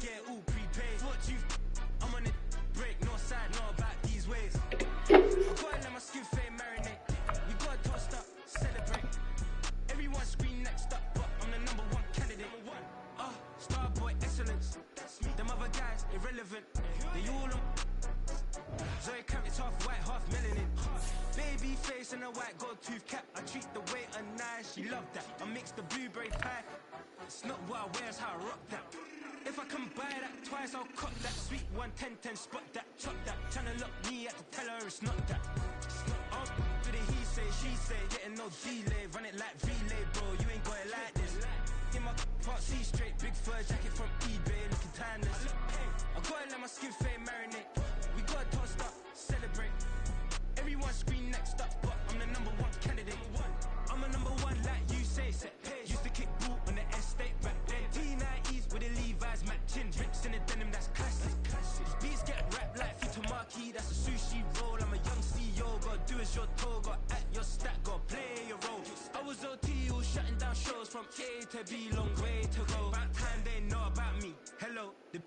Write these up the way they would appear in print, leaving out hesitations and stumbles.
get all prepaid. What you I'm on it, break, no side, no about these ways. I gotta let my skin fade marinate. We gotta toast up, celebrate. Everyone scream next up, but I'm the number one candidate. Star boy excellence. Them other guys irrelevant. They all on Zoe Kravitz half white, half melanin. Baby face and a white gold tooth cap. I treat the waiter nice, she love that. I mix the blueberry pie. It's not what I wear, it's how I rock that. If I can buy that twice, I'll cut that. Sweet 110, spot that, chop that. Tryna lock me, I have to tell her it's not that. To the he say, she say, getting no delay. Run it like relay, bro, you ain't got it like this. In my part C straight, big fur jacket from eBay, looking timeless. I gotta let my skin fade marinate. We gotta toast up, celebrate. Everyone scream next up, but I'm the number one candidate. I'm a number one like you say, set pace. Used to kick boot on the estate back then. T90s with the Levi's matching. Rips in the denim, that's classic. Beats get wrapped like Futamaki, that's a sushi roll. I'm a young CEO, gotta do as you're told. Gotta act your stat, gotta play your role. I was OT, all shutting down shows from A to B, long way to go. About time they know about me. Hello, the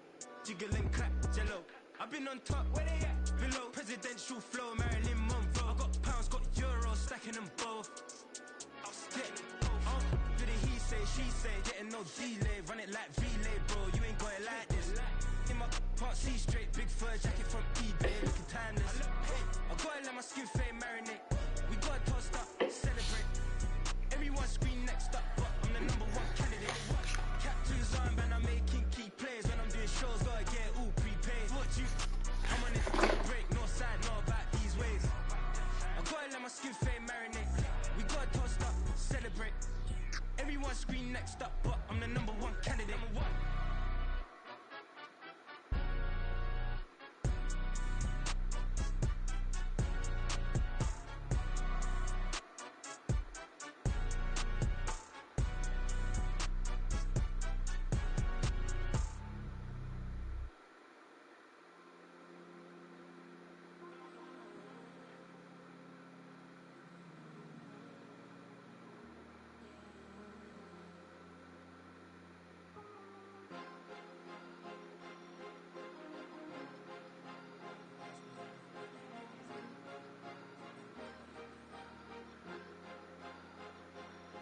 jiggle and clap, jello. I've been on top, where they at? Below, presidential flow, Marilyn Monroe. I got pounds, got euros, stacking them both. Do the he say, she say, getting no delay. Run it like relay, bro, you ain't got it like this. In my part C straight, big fur jacket from eBay, looking timeless. I gotta let my skin fade marinate. We gotta toast up, celebrate. Everyone scream next up, but I'm the number one candidate. Captain's armband, I'm making key plays. When I'm doing shows, gotta get all prepaid. What you I'm on it, break, no side, no about these ways. I gotta let my skin fade marinate. We gotta toast up, celebrate. Everyone scream next up, but I'm the number one candidate.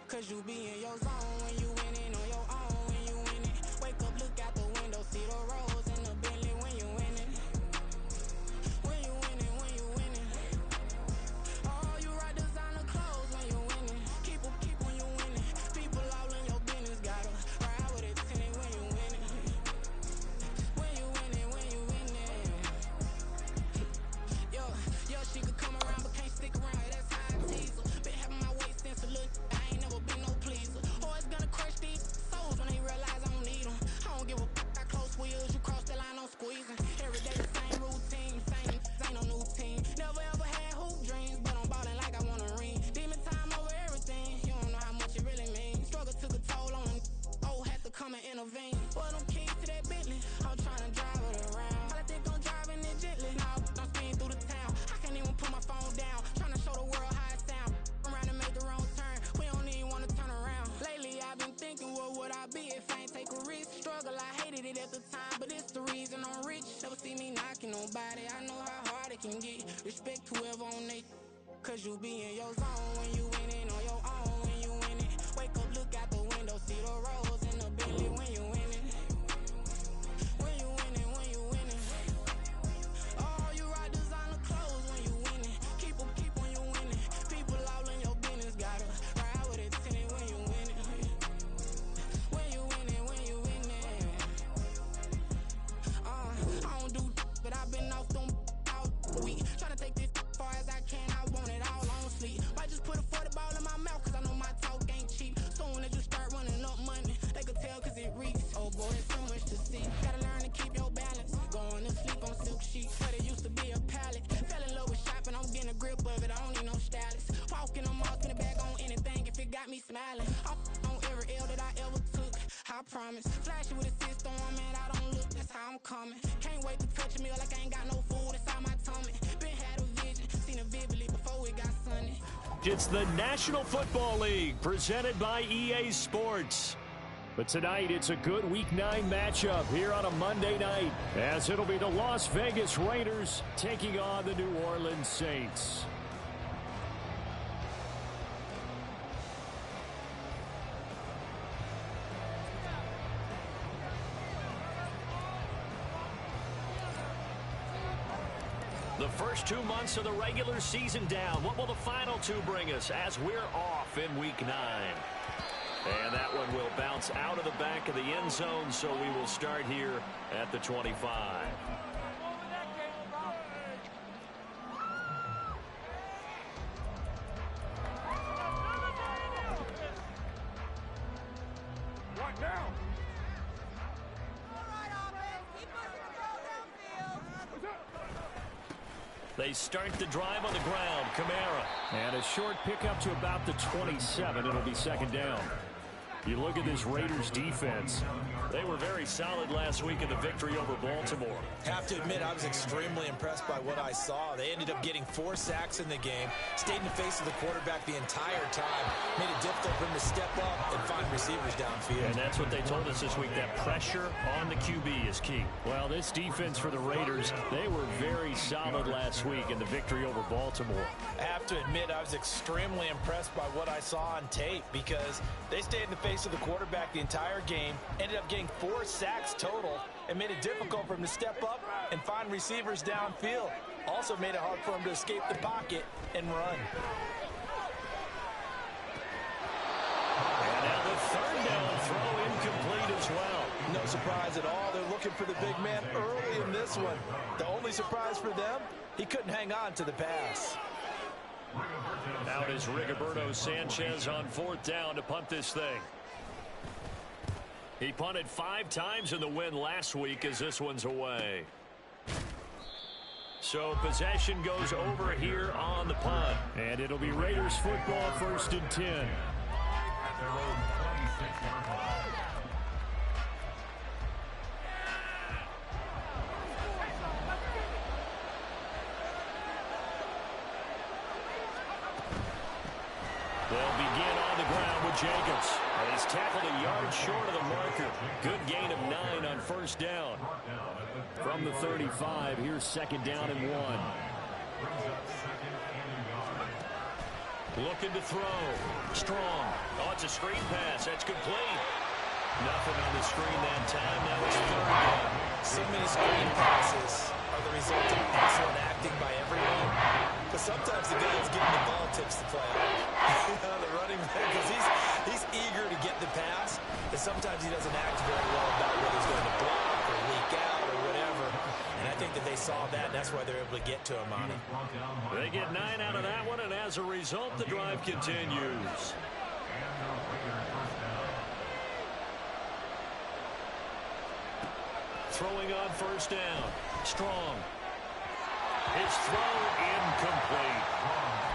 Cause you be in your zone when you winning on your own when you winning. Wake up, look out the window, see the rose in the Bentley when you winning. When you winning, when you winning. Oh, you rock designer clothes when you winning. Keep when you winning. People all in your business, gotta ride with it tinted when you winning. When you winning, when you winning. Yo, she could come around but can't stick around, that's how I tease her. Been having my waist since a little, I ain't never been no pleaser. Always gonna crush these souls when they realize I don't need them. I don't give a f***, I close wheels, you cross the line, I'm squeezing. Every day the same routine, same ain't no new team. Never ever had hoop dreams, but I'm ballin' like I want a ring. Demon time over everything, you don't know how much it really means. Struggle took a toll on them, had to come and intervene. Boy, them keys to that Bentley, I'm tryna drive it around. I think I'm driving it gently, now I'm speeding through the town. I can't even put my phone down, tryna show the world how it sound. Around and make the wrong turn, we don't even wanna turn around. Lately I've been thinking, what would I be if I ain't take a risk? Struggle, I hated it at the time, but it's the reason I'm rich. Never see me knocking nobody, I know how hard it can get. Respect whoever on they, cause you be in your zone when you winning on your own when you winning. Wake up, look out the window, see the rose in the Bentley when you winning. When you winning, when you winning. Oh, you rock designer clothes when you winning. Keep when you winning. People all in your business, gotta ride with it tinted when you winning. When you winning, when you winning. I don't do but I've been off them all week. Tryna take this far as I can, I want it all on sleep. Might just put a 40 ball in my mouth, cause I know my talk ain't cheap. Soon as you start running up money, they could tell cause it reeks. Oh boy, there's so much to see. Gotta learn to keep your balance. Going to sleep on silk sheets, but it used to be a pallet. Fell in love with shopping, I'm getting a grip of it, I don't need no stylist. Walking them off, spin it back on anything if it got me smiling. I'm on every L that I ever took, I promise. Flashy with a system, man, I don't look, that's how I'm coming. Can't wait to touch a meal like I ain't got no food inside my tummy. Been had a vision, seen it vividly before it got sunny. It's the National Football League, presented by EA Sports. But tonight, it's a good Week 9 matchup here on a Monday night, as it'll be the Las Vegas Raiders taking on the New Orleans Saints. The first 2 months of the regular season down. What will the final 2 bring us as we're off in Week 9? And that one will bounce out of the back of the end zone, so we will start here at the 25. What now? They start the drive on the ground. Kamara. And a short pickup to about the 27. It'll be second down. You look at this Raiders defense. They were very solid last week in the victory over Baltimore. Have to admit, I was extremely impressed by what I saw. They ended up getting 4 sacks in the game, stayed in the face of the quarterback the entire time, made it difficult for him to step up and find receivers downfield. And that's what they told us this week, that pressure on the QB is key. Well, this defense for the Raiders, they were very solid last week in the victory over Baltimore. I have to admit, I was extremely impressed by what I saw on tape because they stayed in the face of the quarterback the entire game, ended up getting 4 sacks total, and made it difficult for him to step up and find receivers downfield. Also made it hard for him to escape the pocket and run. And now the third down throw incomplete as well. No surprise at all. They're looking for the big man early in this one. The only surprise for them, he couldn't hang on to the pass. Out is Rigoberto Sanchez on 4th down to punt this thing. He punted 5 times in the win last week as this one's away. So possession goes over here on the punt. And it'll be Raiders football, 1st and 10. They'll begin on the ground with Jacobs. And he's tackled a yard short of the marker. Good gain of 9 on 1st down. From the 35, here's 2nd down and 1. Looking to throw. Strong. Oh, it's a screen pass. That's complete. Nothing on the screen that time. Now it's 3rd down. So many screen passes are the result of excellent acting by everyone. Because sometimes the guy who's getting the ball tips the play off. The running back, because he's eager to get the pass, and sometimes he doesn't act very well about whether he's going to block or leak out or whatever. And I think that they saw that, and that's why they're able to get to him on it. They get 9 out of that one, and as a result, the drive continues. Throwing on 1st down. Strong. His throw incomplete.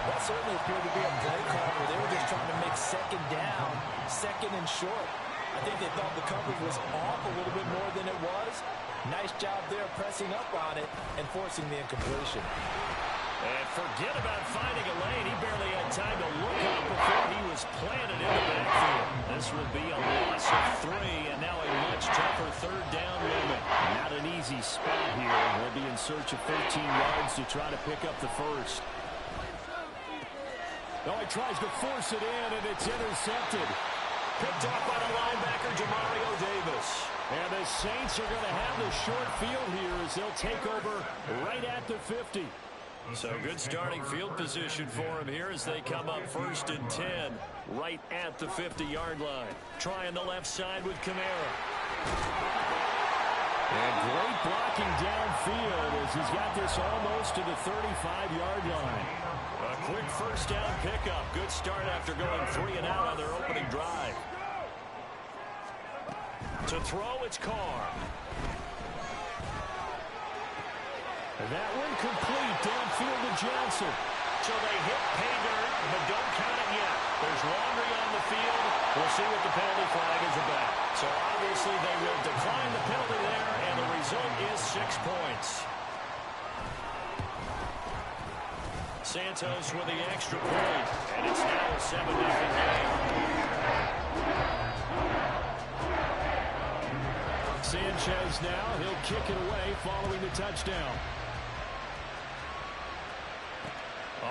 That certainly appeared to be a play call where they were just trying to make 2nd down, 2nd and short. I think they thought the coverage was off a little bit more than it was. Nice job there pressing up on it and forcing the incompletion. And forget about finding a lane. He barely had time to look up before he was planted in the backfield. This will be a loss of 3, and now a much tougher 3rd down limit. Not an easy spot here. We'll be in search of 13 yards to try to pick up the first. Oh, he tries to force it in, and it's intercepted. Picked off by the linebacker, Demario Davis. And the Saints are going to have the short field here as they'll take over right at the 50. So good starting field position for him here as they come up 1st and 10 right at the 50-yard line. Trying the left side with Kamara. And great blocking downfield as he's got this almost to the 35-yard line. A quick 1st down pickup. Good start after going 3 and out on their opening drive. To throw, it's Carr. And that one complete downfield to Johnson. So they hit pay dirt, but don't count it yet. There's laundry on the field. We'll see what the penalty flag is about. So obviously they will decline the penalty there, and the result is 6 points. Santos with the extra point, and it's now a 7-0 game. Sanchez now. He'll kick it away following the touchdown.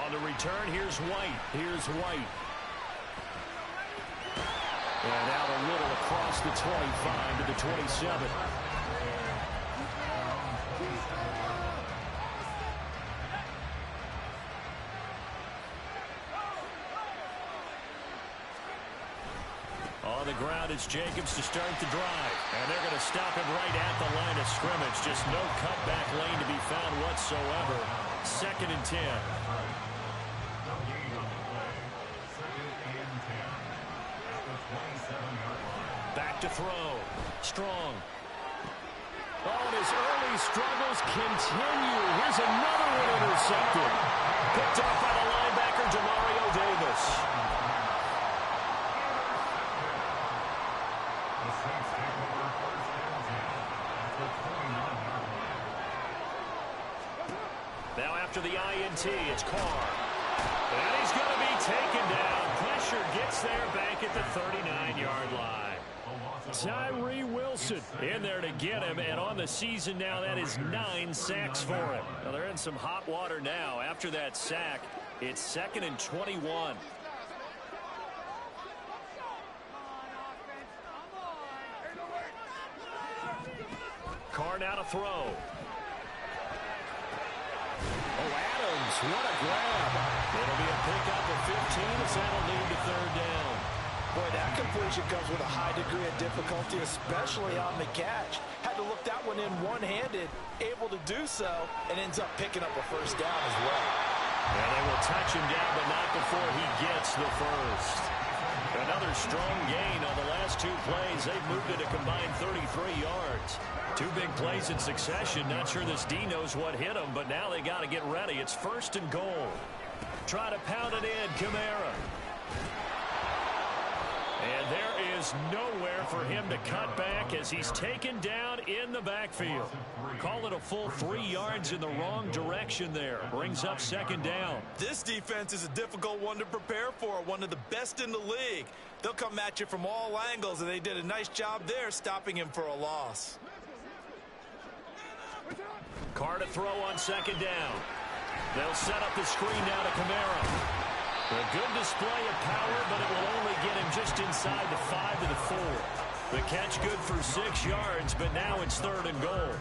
On the return, here's White. And out a little across the 25 to the 27. On the ground, it's Jacobs to start the drive. And they're going to stop him right at the line of scrimmage. Just no cutback lane to be found whatsoever. 2nd and 10. Back to throw. Strong. Oh, and his early struggles continue. Here's another one intercepted. Picked up by the linebacker, Demario Davis. Now after the INT, it's Carr. And he's going to be taken down. Pressure gets there back at the 39-yard line. Tyree Wilson in there to get him. And on the season now, that is 9 sacks for him. Now they're in some hot water now. After that sack, it's 2nd and 21. Carr now to throw. Oh, Adams, what a grab. It'll be a pickup of 15 as that'll lead to 3rd down. Boy, that completion comes with a high degree of difficulty, especially on the catch. Had to look that one in one-handed, able to do so, and ends up picking up a 1st down as well. And they will touch him down, but not before he gets the 1st. Another strong gain on the last 2 plays. They've moved it a combined 33 yards. 2 big plays in succession. Not sure this D knows what hit him, but now they got to get ready. It's 1st and goal. Try to pound it in, Kamara. And there is nowhere for him to cut back as he's taken down in the backfield. Call it a full 3 yards in the wrong direction there. Brings up 2nd down. This defense is a difficult one to prepare for, one of the best in the league. They'll come at you from all angles, and they did a nice job there stopping him for a loss. Carr to throw on 2nd down. They'll set up the screen now to Kamara. A good display of power, but it will only get him just inside the 5 to the 4. The catch good for 6 yards, but now it's 3rd and goal.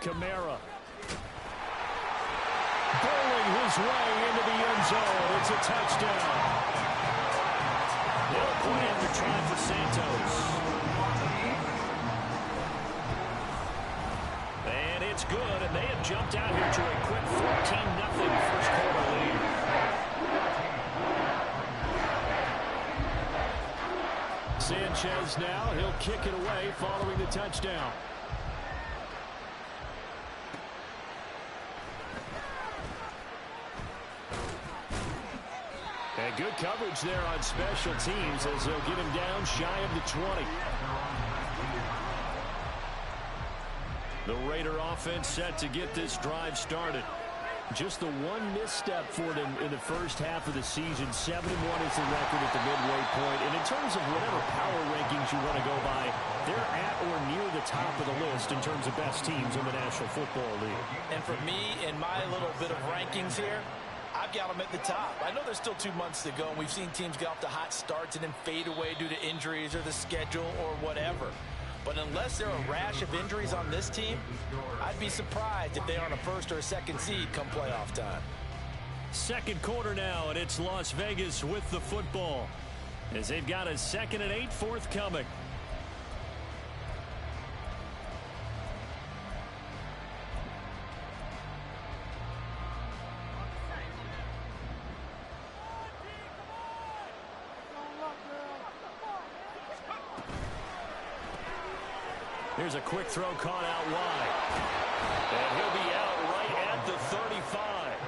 Kamara. Bowling his way into the end zone. It's a touchdown. They'll point after try for Santos. And it's good, and they have jumped out here to a quick 14-0 first quarter lead. Sanchez now, he'll kick it away following the touchdown. And good coverage there on special teams as they'll get him down shy of the 20. The Raider offense set to get this drive started. Just the one misstep for them in the first half of the season. 7-1 is the record at the midway point. And in terms of whatever power rankings you want to go by, they're at or near the top of the list in terms of best teams in the National Football League. And for me, in my little bit of rankings here, I've got them at the top. I know there's still 2 months to go, and we've seen teams get off to hot starts and then fade away due to injuries or the schedule or whatever. But unless there are a rash of injuries on this team, I'd be surprised if they aren't a 1st or a 2nd seed come playoff time. 2nd quarter now, and it's Las Vegas with the football as they've got a 2nd and 8 forthcoming. Here's a quick throw caught out wide. And he'll be out right at the 35.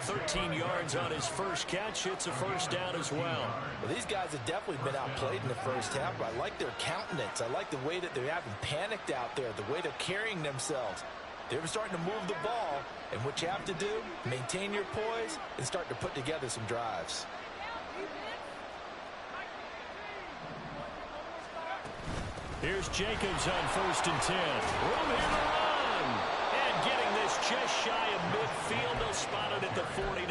13 yards on his first catch. It's a 1st down as well. Well, these guys have definitely been outplayed in the first half, but I like their countenance. I like the way that they haven't panicked out there, the way they're carrying themselves. They're starting to move the ball, and what you have to do, maintain your poise and start to put together some drives. Here's Jacobs on 1st and 10. Room here to run. And getting this just shy of midfield. They'll spot it at the 49.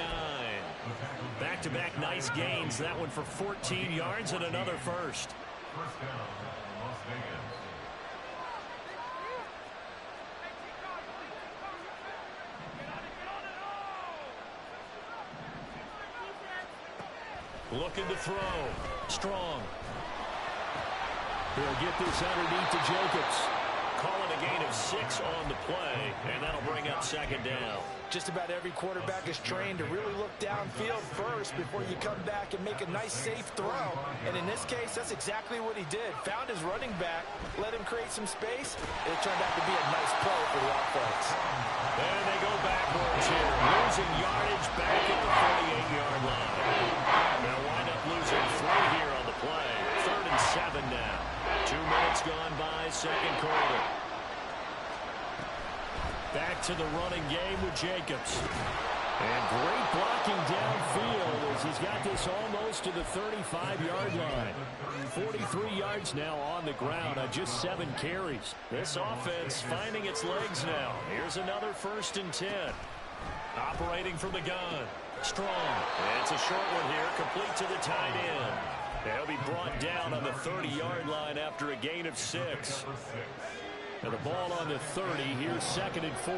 Back-to-back nice gains. That one for 14 yards and another first. First down, Las Vegas. Looking to throw. Strong. He'll get this underneath to Jacobs. Call it a gain of 6 on the play, and that'll bring up 2nd down. Just about every quarterback is trained to really look downfield first before you come back and make a nice, safe throw. And in this case, that's exactly what he did. Found his running back, let him create some space, and it turned out to be a nice play for the offense. And they go backwards here, losing yardage back at the 48-yard line. They'll wind up losing 3 here on the play. 3rd and 7 now. 2 minutes gone by, 2nd quarter. Back to the running game with Jacobs. And great blocking downfield as he's got this almost to the 35-yard line. 43 yards now on the ground on just 7 carries. This offense finding its legs now. Here's another 1st and 10. Operating from the gun. Strong. And it's a short one here, complete to the tight end. They'll be brought down on the 30-yard line after a gain of 6. And the ball on the 30. Here's 2nd and 4.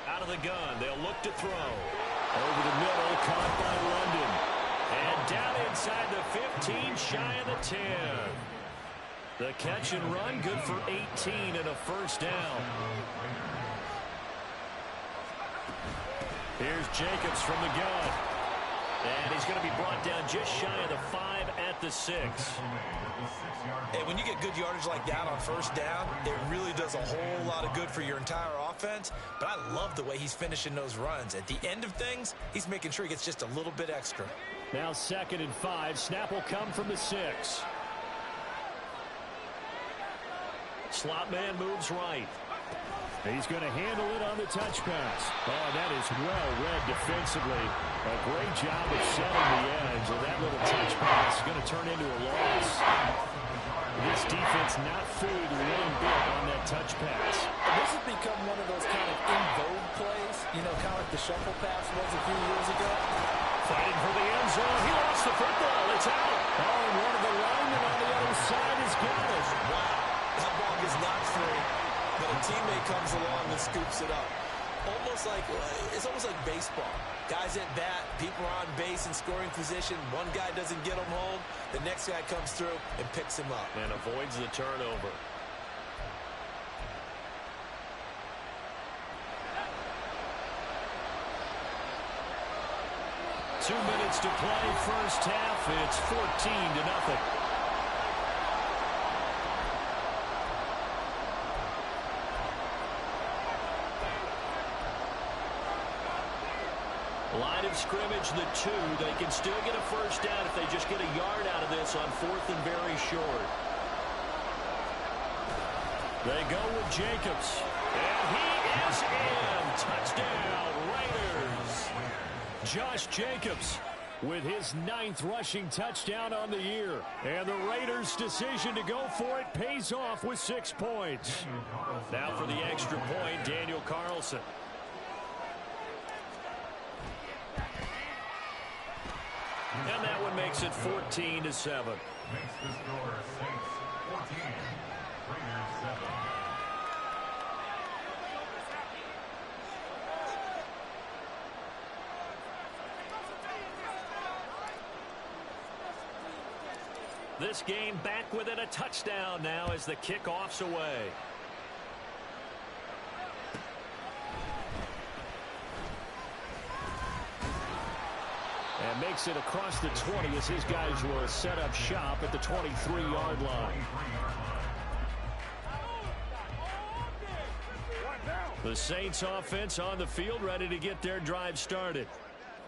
Out of the gun. They'll look to throw. Over the middle. Caught by London. And down inside the 15. Shy of the 10. The catch and run. Good for 18 and a 1st down. Here's Jacobs from the gun. And he's going to be brought down just shy of the 5 at the 6. Hey, when you get good yardage like that on 1st down, it really does a whole lot of good for your entire offense. But I love the way he's finishing those runs. At the end of things, he's making sure he gets just a little bit extra. Now 2nd and 5. Snap will come from the 6. Slot man moves right. He's going to handle it on the touch pass. Oh, that is well read defensively. A great job of setting the edge, and that little touch pass is going to turn into a loss. This defense not fooled one bit on that touch pass. This has become one of those kind of in vogue plays, you know, kind of like the shuffle pass was a few years ago. Fighting for the end zone. He lost the football. It's out. Oh, and one of the linemen on the other side has got it. Wow. That ball is not free. But a teammate comes along and scoops it up. It's almost like baseball. Guys at bat, people are on base in scoring position. One guy doesn't get him home. The next guy comes through and picks him up. And avoids the turnover. Two minutes to play, 1st half. It's 14-0. Line of scrimmage, the 2. They can still get a 1st down if they just get a yard out of this on 4th and very short. They go with Jacobs. And he is in. Touchdown, Raiders. Josh Jacobs with his 9th rushing touchdown on the year. And the Raiders' decision to go for it pays off with 6 points. Now for the extra point, Daniel Carlson. And that one makes it 14-7. Makes the score Saints 14, Raiders 7. This game back within a touchdown now as the kickoff's away. And makes it across the 20 as his guys will set up shop at the 23-yard line. The Saints offense on the field ready to get their drive started.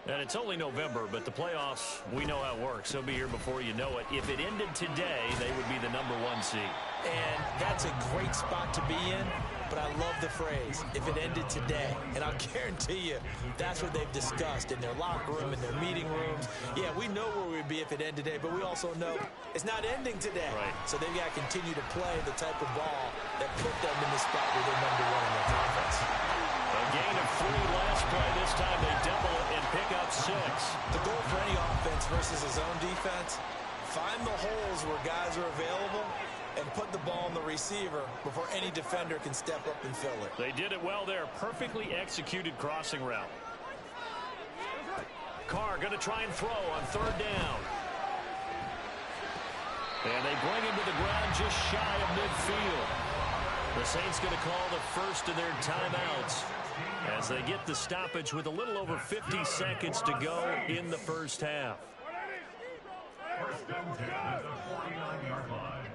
And it's only November, but the playoffs, we know how it works. They'll be here before you know it. If it ended today, they would be the #1 seed. And that's a great spot to be in. but I love the phrase, if it ended today. And I'll guarantee you that's what they've discussed in their locker room, in their meeting rooms. Yeah, we know where we'd be if it ended today, but we also know it's not ending today. Right. So they've got to continue to play the type of ball that put them in the spot where they're number one in their conference. A gain of 3 last play. This time they double it and pick up 6. The goal for any offense versus a zone defense, find the holes where guys are available and put the ball on the receiver before any defender can step up and fill it. They did it well there. Perfectly executed crossing route. Carr going to try and throw on 3rd down. And they bring him to the ground just shy of midfield. The Saints going to call the first of their timeouts as they get the stoppage with a little over 50 seconds to go in the first half. First and 10 at the 49-yard line.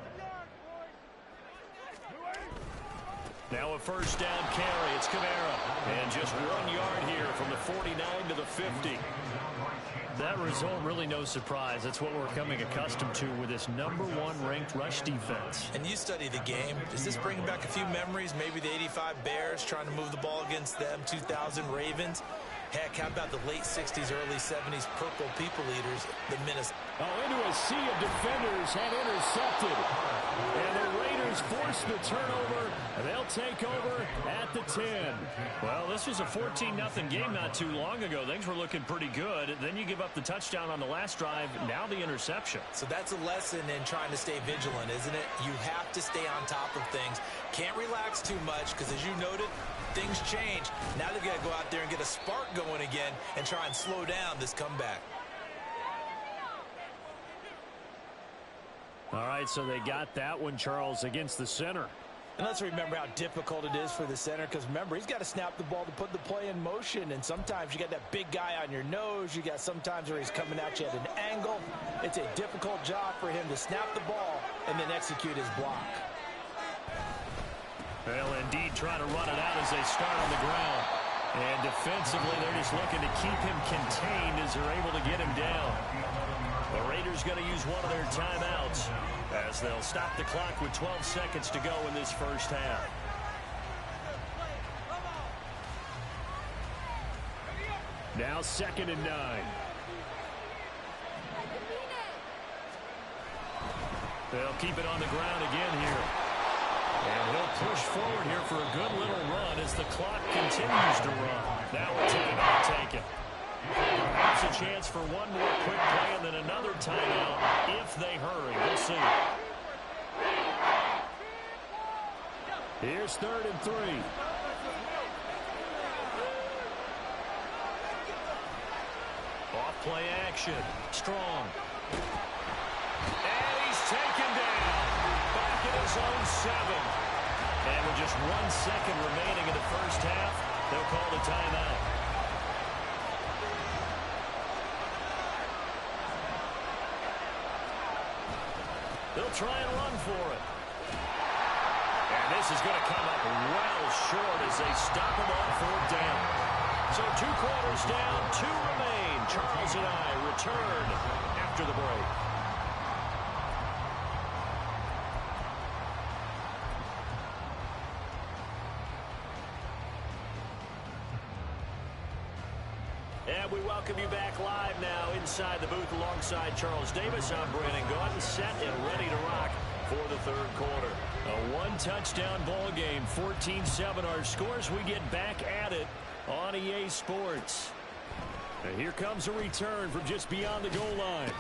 Now a first down carry. It's Kamara. And just 1 yard here from the 49 to the 50. That result, really no surprise. That's what we're becoming accustomed to with this #1 ranked rush defense. And you study the game. Does this bring back a few memories? Maybe the 85 Bears trying to move the ball against them, 2000 Ravens. Heck, how about the late 60s, early 70s Purple People Eaters, the Minnesota. Oh, into a sea of defenders and intercepted. And the Raiders force the turnover, and they'll take over at the 10. Well, this was a 14-0 game not too long ago. Things were looking pretty good. Then you give up the touchdown on the last drive. Now the interception. So that's a lesson in trying to stay vigilant, isn't it? You have to stay on top of things. Can't relax too much because, as you noted, things change. Now they've got to go out there and get a spark going again and try and slow down this comeback. All right, so they got that one, Charles, against the center. And let's remember how difficult it is for the center, because remember, he's got to snap the ball to put the play in motion, and sometimes you got that big guy on your nose. You got sometimes where he's coming at you at an angle. It's a difficult job for him to snap the ball and then execute his block. They'll indeed try to run it out as they start on the ground. And defensively, they're just looking to keep him contained as they're able to get him down. The Raiders going to use one of their timeouts as they'll stop the clock with 12 seconds to go in this first half. Now 2nd and 9. They'll keep it on the ground again here. And he'll push forward here for a good little run as the clock continues to run. Now a timeout taken. Perhaps a chance for one more quick play and then another timeout if they hurry. We'll see. Here's 3rd and 3. Off play action. Strong. And he's taken down. Back in his own 7. And with just 1 second remaining in the first half, they'll call the timeout. They'll try and run for it. And this is going to come up well short as they stop him on 4th down. So 2 quarters down, 2 remain. Charles and I return after the break. And we welcome you back live now inside the booth alongside Charles Davis. I'm Brandon Gaudin, set and ready to rock for the 3rd quarter. A 1-touchdown ball game, 14-7 our scores. We get back at it on EA Sports. And here comes a return from just beyond the goal line.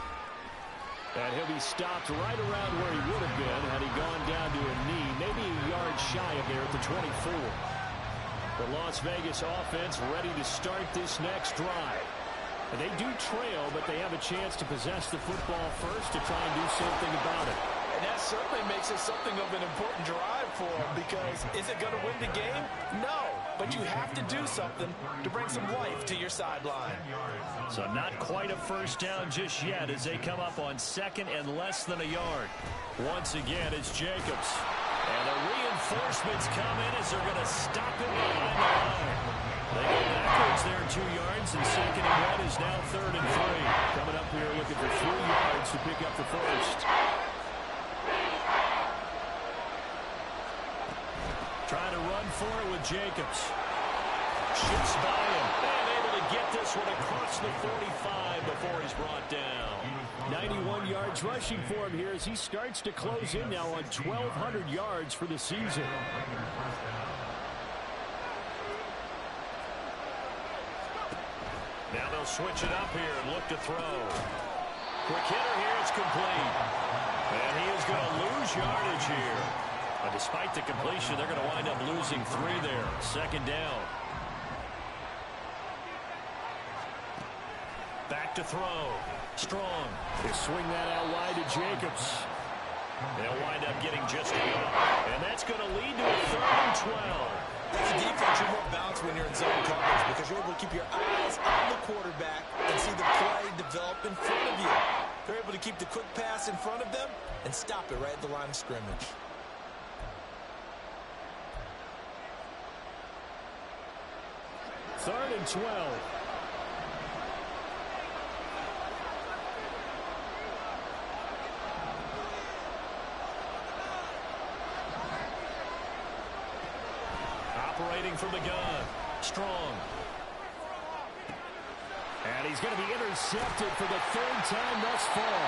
And he'll be stopped right around where he would have been had he gone down to a knee, maybe a yard shy of there at the 24. The Las Vegas offense ready to start this next drive. And they do trail, but they have a chance to possess the football first to try and do something about it. And that certainly makes it something of an important drive for them, because is it going to win the game? No, but you have to do something to bring some life to your sideline. So not quite a first down just yet as they come up on 2nd and less than a yard. Once again, it's Jacobs. And the reinforcements come in as they're going to stop him behind the line. They go backwards there 2 yards, and 2nd and 1 is now 3rd and 3. Coming up here looking for 3 yards to pick up the first. Trying to run for it with Jacobs. Shifts by him. And able to get this one across the 45 before he's brought down. 91 yards rushing for him here as he starts to close in now on 1,200 yards for the season. Now they'll switch it up here and look to throw. Quick hitter here, it's complete. And he is going to lose yardage here. But despite the completion, they're going to wind up losing 3 there. Second down. Back to throw. Strong. They swing that out wide to Jacobs. They'll wind up getting just a yard. And that's going to lead to a 3rd and 12. As a defense, you're more balanced when you're in zone coverage because you're able to keep your eyes on the quarterback and see the play develop in front of you. They're able to keep the quick pass in front of them and stop it right at the line of scrimmage. Third and 12. Operating from the gun. Strong. And he's going to be intercepted for the 3rd time thus far.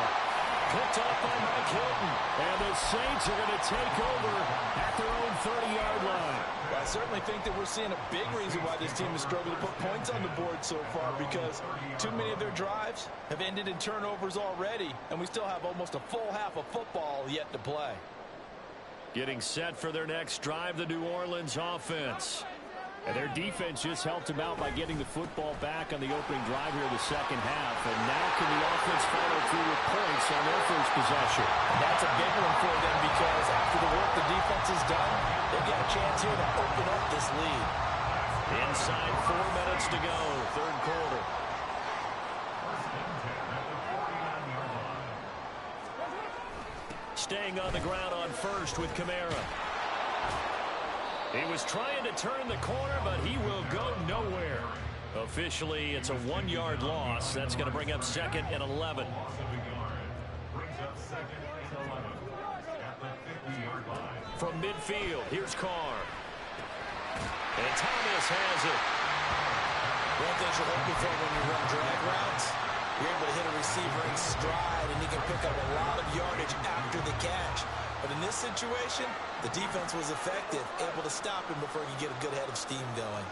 Picked off by Mike Hilton. And the Saints are going to take over at their own 30-yard line. Well, I certainly think that we're seeing a big reason why this team has struggled to put points on the board so far because too many of their drives have ended in turnovers already, and we still have almost a full half of football yet to play. Getting set for their next drive, the New Orleans offense. And their defense just helped them out by getting the football back on the opening drive here in the second half. And now can the offense follow through with points on their first possession? That's a big one for them because after the work the defense has done, they've got a chance here to open up this lead. Inside 4 minutes to go, 3rd quarter. Staying on the ground on first with Kamara. He was trying to turn the corner, but he will go nowhere. Officially, it's a 1-yard loss. That's going to bring up 2nd and 11. From midfield, here's Carr. And Thomas has it. One thing you're hoping for when you run drag routes, you're able to hit a receiver in stride, and he can pick up a lot of yardage after the catch. But in this situation, the defense was effective, able to stop him before he could get a good head of steam going.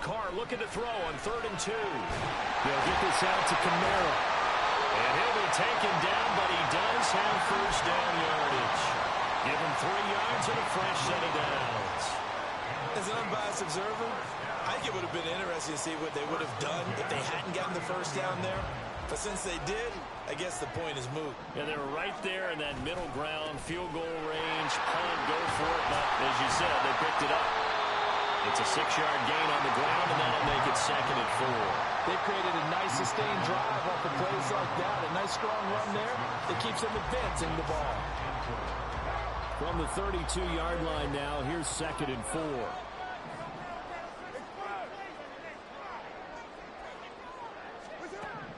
Carr looking to throw on 3rd and 2. They'll get this out to Kamara. And he'll be taken down, but he does have first down yardage. Give him 3 yards and a fresh set of downs. As an unbiased observer, I think it would have been interesting to see what they would have done if they hadn't gotten the first down there. But since they did, I guess the point is moot. And they're right there in that middle ground, field goal range, punt, go for it. But as you said, they picked it up. It's a 6-yard gain on the ground, and that'll make it 2nd and 4. They created a nice sustained drive off of plays like that. A nice strong run there that keeps them advancing the ball. From the 32-yard line now, here's 2nd and 4.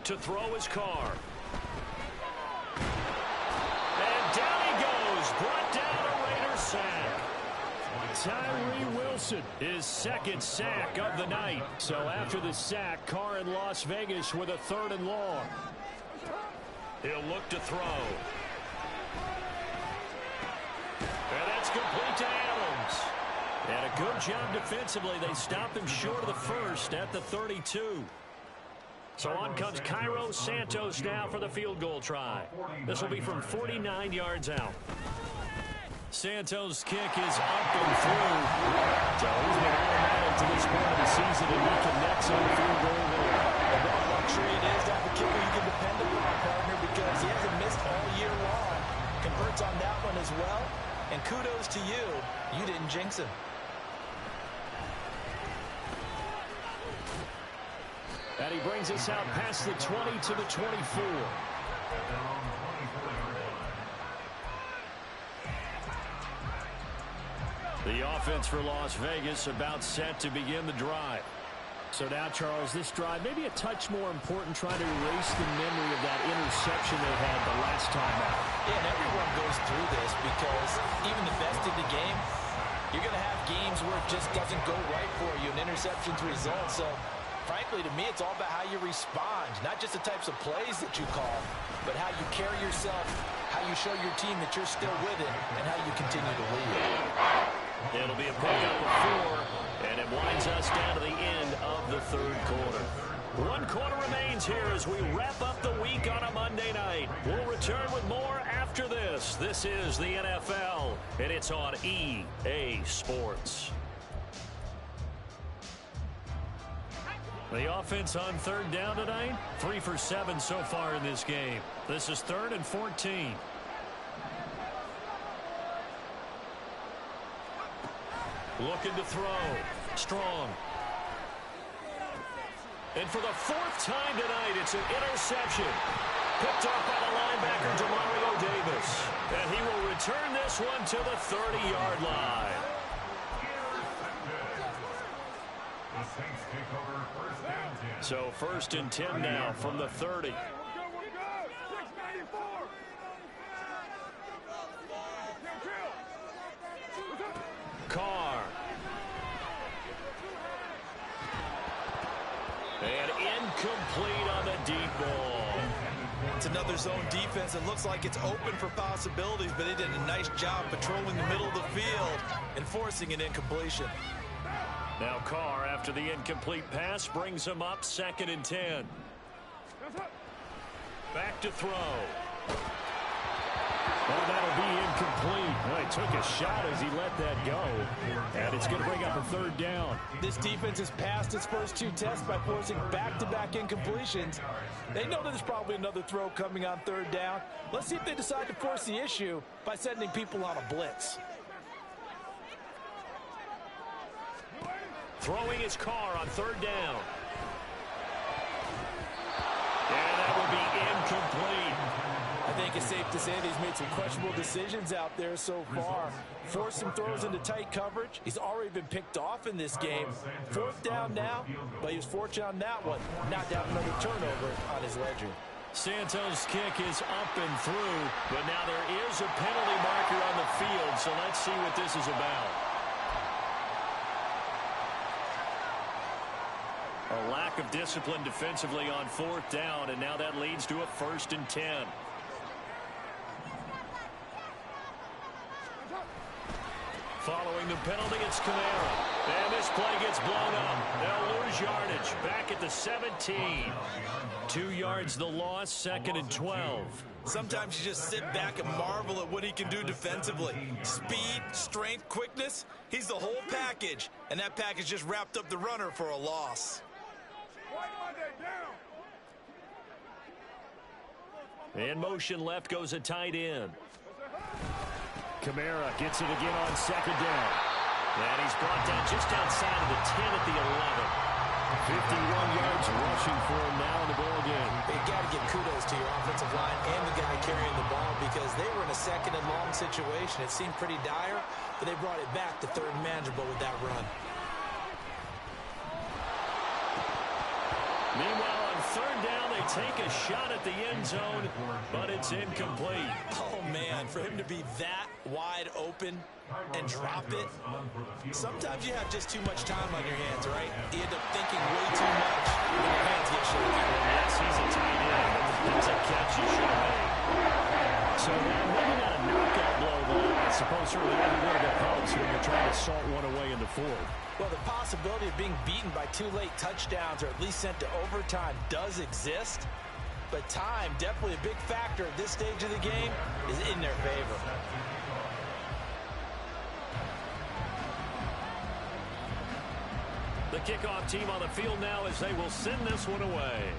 To throw his Carr. And down he goes. Brought down a Raider sack. Tyree Wilson, his 2nd sack of the night. So after the sack, Carr in Las Vegas with a 3rd and long. He'll look to throw. And that's complete to Adams. And a good job defensively. They stopped him short of the first at the 32. So on comes Cairo Santos now for the field goal try. This will be from 49 yards out. Santos' kick is up and through. So he's been automatic to this point of the season, and he connects on the field goal there. What a luxury it is to have a kicker you can depend upon, partner, because he hasn't missed all year long. Converts on that one as well. And kudos to you. You didn't jinx him. And he brings us out past the 20 to the 24. The offense for Las Vegas about set to begin the drive. So now, Charles, this drive maybe a touch more important, trying to erase the memory of that interception they had the last time out. Yeah, and everyone goes through this because even the best in the game, you're going to have games where it just doesn't go right for you, and interceptions result. So, frankly, to me, it's all about how you respond, not just the types of plays that you call, but how you carry yourself, how you show your team that you're still with it, and how you continue to lead. It'll be a pickup of 4, and it winds us down to the end of the third quarter. 1 quarter remains here as we wrap up the week on a Monday night. We'll return with more after this. This is the NFL, and it's on EA Sports. The offense on third down tonight, 3 for 7 so far in this game. This is 3rd and 14. Looking to throw. Strong. And for the 4th time tonight, it's an interception. Picked up by the linebacker, Demario Davis. And he will return this one to the 30-yard line. So 1st and 10 now from the 30. Carr. And incomplete on the deep ball. It's another zone defense. It looks like it's open for possibilities, but they did a nice job patrolling the middle of the field and forcing an incompletion. Now Carr, after the incomplete pass, brings him up 2nd and 10. Back to throw. Well, that'll be incomplete. Well, he took a shot as he let that go. And it's going to bring up a 3rd down. This defense has passed its first 2 tests by forcing back-to-back incompletions. They know that there's probably another throw coming on 3rd down. Let's see if they decide to force the issue by sending people on a blitz. Throwing his Carr on 3rd down. And that will be incomplete. I think it's safe to say that he's made some questionable decisions out there so far. Forced some throws into tight coverage. He's already been picked off in this game. 4th down now, but he was fortunate on that one. Not to have another turnover on his ledger. Santos' kick is up and through, but now there is a penalty marker on the field, so let's see what this is about. A lack of discipline defensively on 4th down, and now that leads to a 1st and 10. Following the penalty, it's Kamara. And this play gets blown up. They'll lose yardage. Back at the 17. 2 yards the loss, 2nd and 12. Sometimes you just sit back and marvel at what he can do defensively. Speed, strength, quickness, he's the whole package. And that package just wrapped up the runner for a loss. In motion left goes a tight end. Kamara gets it again on 2nd down. And he's brought down just outside of the 10 at the 11. 51 yards rushing for him now in the ball game. You got to give kudos to your offensive line and the guy carrying the ball because they were in a 2nd and long situation. It seemed pretty dire, but they brought it back to 3rd and manageable with that run. Meanwhile, on 3rd down, they take a shot at the end zone, but it's incomplete. Oh, man, for him to be that wide open and drop it, sometimes you have just too much time on your hands, right? You end up thinking way too much, and your hands get shaky. Yes, he's a tight end. That's a catch he should have made. So maybe not a knockout blow, but I suppose certainly every little bit helps when you're trying to salt one away in the 4th. Well, the possibility of being beaten by 2 late touchdowns or at least sent to overtime does exist, but time, definitely a big factor at this stage of the game, is in their favor. The kickoff team on the field now as they will send this one away.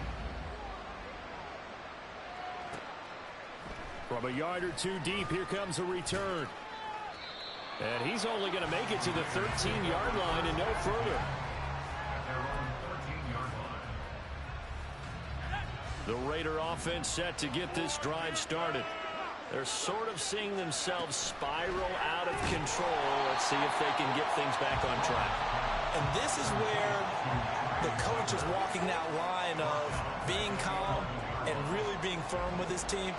From a yard or 2 deep, here comes a return. And he's only going to make it to the 13-yard line and no further. The Raider offense set to get this drive started. They're sort of seeing themselves spiral out of control. Let's see if they can get things back on track. And this is where the coach is walking that line of being calm and really being firm with his team.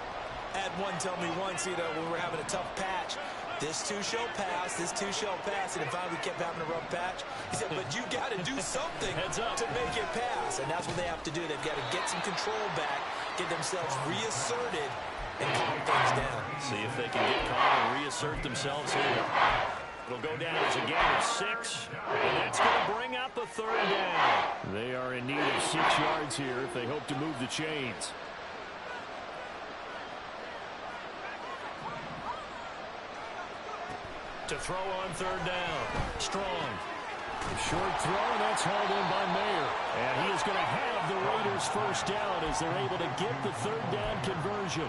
I had one tell me once, when we're having a tough patch, this too shall pass, this too shall pass. And if we kept having a rough patch, he said, but you got to do something to make it pass. And that's what they have to do. They've got to get some control back, get themselves reasserted, and calm things down. See if they can get calm and reassert themselves here. It'll go down as a gain of 6, and that's going to bring out the third down. They are in need of 6 yards here if they hope to move the chains. To throw on third down. Strong. Short throw, and that's hauled in by Mayer. And he is going to have the Raiders first down as they're able to get the third down conversion.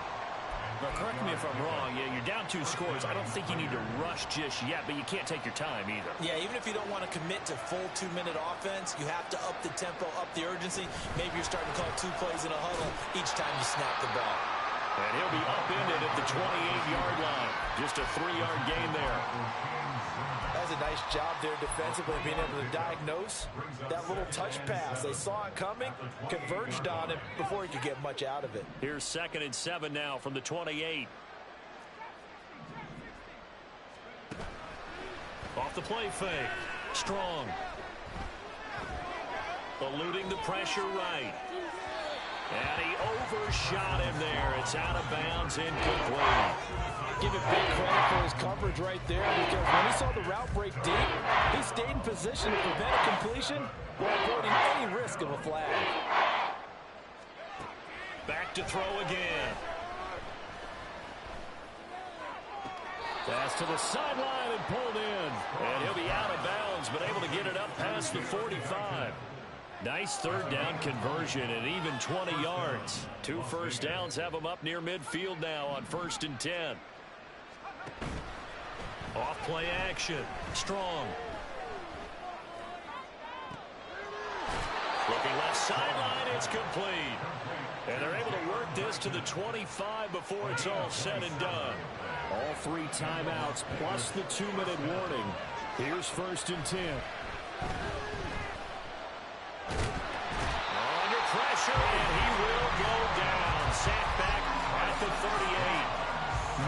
Now, correct me if I'm wrong. Yeah, you're down 2 scores. I don't think you need to rush just yet, but you can't take your time either. Yeah, even if you don't want to commit to full 2-minute offense, you have to up the tempo, up the urgency. Maybe you're starting to call 2 plays in a huddle each time you snap the ball. And he'll be upended at the 28-yard line. Just a 3-yard gain there. That's a nice job there defensively, being able to diagnose that little touch pass. They saw it coming, converged on it before he could get much out of it. Here's 2nd and 7 now from the 28. Off the play fake. Strong. Eluding the pressure right. And he overshot him there. It's out of bounds, incomplete. Give it big credit for his coverage right there, because when he saw the route break deep, he stayed in position to prevent a completion while avoiding any risk of a flag. Back to throw again. Pass to the sideline and pulled in. And he'll be out of bounds, but able to get it up past the 45. Nice third down conversion and even 20 yards. 2 first downs have him up near midfield now on 1st and 10. Off play action. Strong. Looking left sideline, it's complete. And they're able to work this to the 25 before it's all said and done. All 3 timeouts plus the 2-minute warning. Here's 1st and 10. Under pressure, and he will go down. Sacked back at the 38.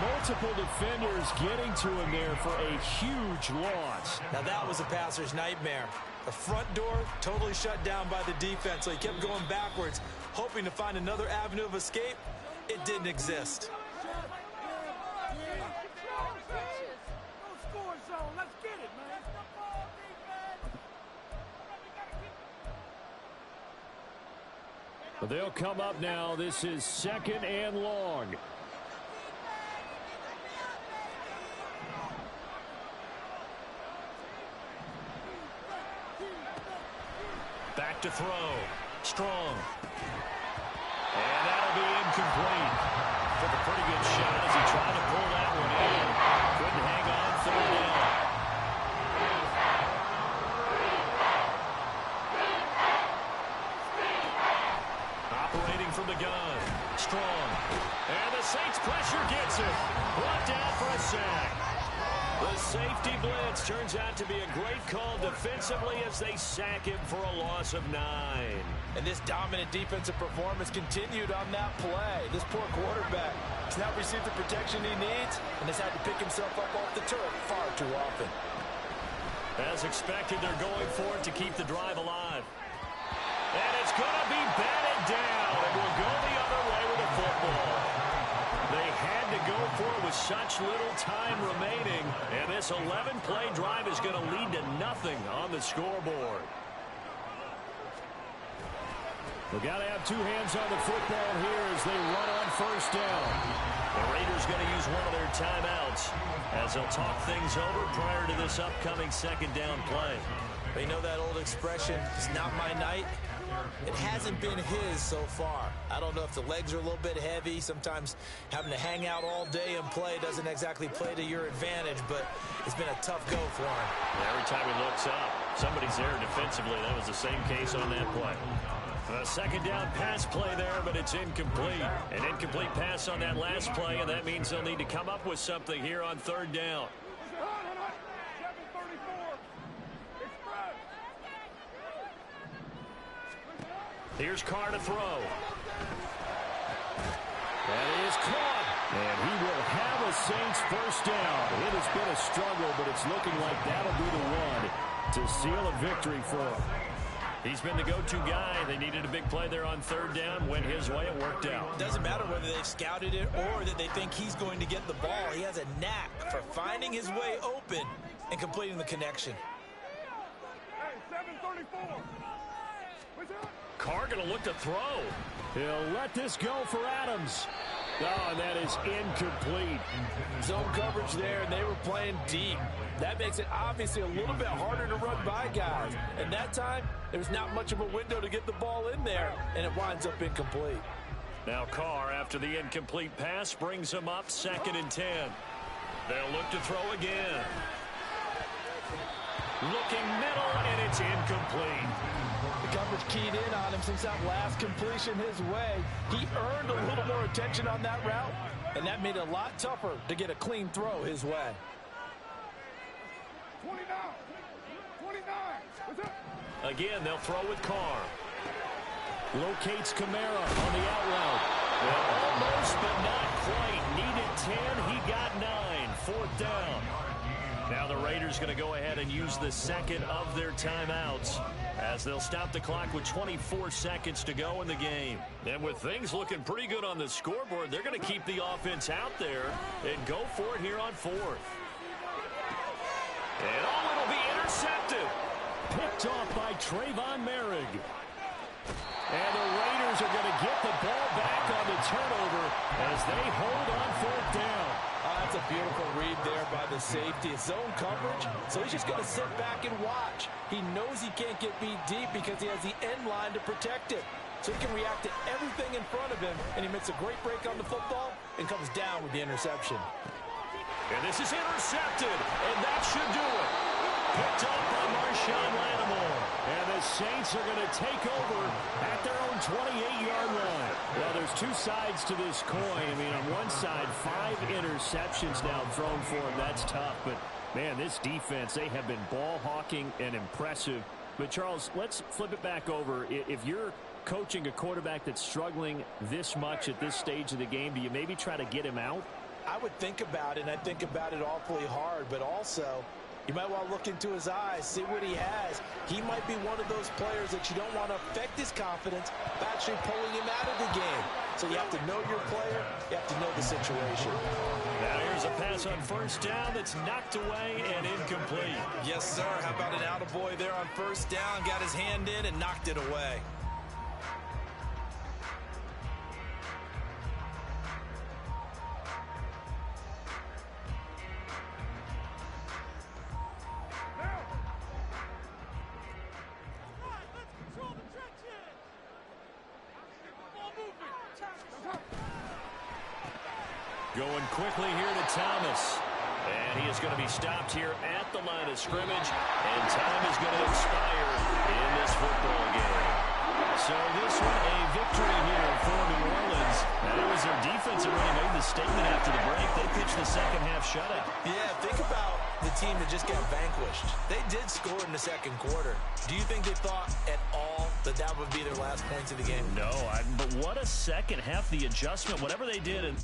Multiple defenders getting to him there for a huge loss. Now that was a passer's nightmare. The front door totally shut down by the defense, so he kept going backwards, hoping to find another avenue of escape. It didn't exist. They'll come up now. This is 2nd and long. Back to throw. Strong. And that'll be incomplete. Took a pretty good shot as he tried to pull that one in. Couldn't hang on. 3rd down. Operating from the gun. Strong. And the Saints pressure gets him. Brought down for a sack. The safety blitz turns out to be a great call defensively as they sack him for a loss of 9. And this dominant defensive performance continued on that play. This poor quarterback has not received the protection he needs and has had to pick himself up off the turf far too often. As expected, they're going for it to keep the drive alive. And it's going to be batted down, and we'll go the other way with the football. They had to go for it with such little time remaining, and this 11-play drive is going to lead to nothing on the scoreboard. We've got to have 2 hands on the football here as they run on 1st down. The Raiders going to use one of their timeouts as they'll talk things over prior to this upcoming 2nd down play. They know that old expression, it's not my night. It hasn't been his so far. I don't know if the legs are a little bit heavy. Sometimes having to hang out all day and play doesn't exactly play to your advantage, but it's been a tough go for him. Every time he looks up, somebody's there defensively. That was the same case on that play. A 2nd down pass play there, but it's incomplete. An incomplete pass on that last play, and that means they'll need to come up with something here on 3rd down. Here's Carr to throw. That is caught. And he will have a Saints first down. It has been a struggle, but it's looking like that'll be the one to seal a victory for him. He's been the go-to guy. They needed a big play there on third down. Went his way. It worked out. Doesn't matter whether they've scouted it or that they think he's going to get the ball. He has a knack for finding his way open and completing the connection. Hey, 734. Carr going to look to throw. He'll let this go for Adams. Oh, and that is incomplete. Zone coverage there, and they were playing deep. That makes it obviously a little bit harder to run by guys. And that time, there's not much of a window to get the ball in there, and it winds up incomplete. Now Carr, after the incomplete pass, brings him up 2nd and 10. They'll look to throw again. Looking middle, and it's incomplete. The coverage keyed in on him since that last completion his way. He earned a little more attention on that route, and that made it a lot tougher to get a clean throw his way. 29. Again, they'll throw with Carr. Locates Kamara on the out route. Well, almost, but not quite. Needed 10. He got 9. 4th down. Now the Raiders going to go ahead and use the second of their timeouts as they'll stop the clock with 24 seconds to go in the game. And with things looking pretty good on the scoreboard, they're going to keep the offense out there and go for it here on 4th. And it'll be intercepted. Picked off by Trayvon Merrick. And the Raiders are going to get the ball back on the turnover as they hold on 4th down. That's a beautiful read there by the safety. It's zone coverage, so he's just going to sit back and watch. He knows he can't get beat deep because he has the end line to protect it. So he can react to everything in front of him, and he makes a great break on the football and comes down with the interception. And this is intercepted, and that should do it. Picked up by Marshawn Lattimore. And the Saints are going to take over at their own 28-yard line. Well, there's two sides to this coin. I mean, on one side, 5 interceptions now thrown for him. That's tough. But, man, this defense, they have been ball hawking and impressive. But, Charles, let's flip it back over. If you're coaching a quarterback that's struggling this much at this stage of the game, do you maybe try to get him out? I would think about it, and I think about it awfully hard. But also, you might want to look into his eyes, see what he has. He might be one of those players that you don't want to affect his confidence by actually pulling him out of the game. So you have to know your player. You have to know the situation. Now here's a pass on 1st down that's knocked away and incomplete. Yes, sir. How about an attaboy there on 1st down? Got his hand in and knocked it away. Going quickly here to Thomas. And he is going to be stopped here at the line of scrimmage. And time is going to expire in this football game. So this one a victory here for New Orleans. And it was their defense that really made the statement after the break. They pitched the second half shutout. Yeah, think about the team that just got vanquished. They did score in the 2nd quarter. Do you think they thought at all that that would be their last points of the game? No, but what a second half, the adjustment, whatever they did. And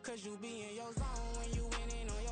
Cause you be in your zone when you winning on your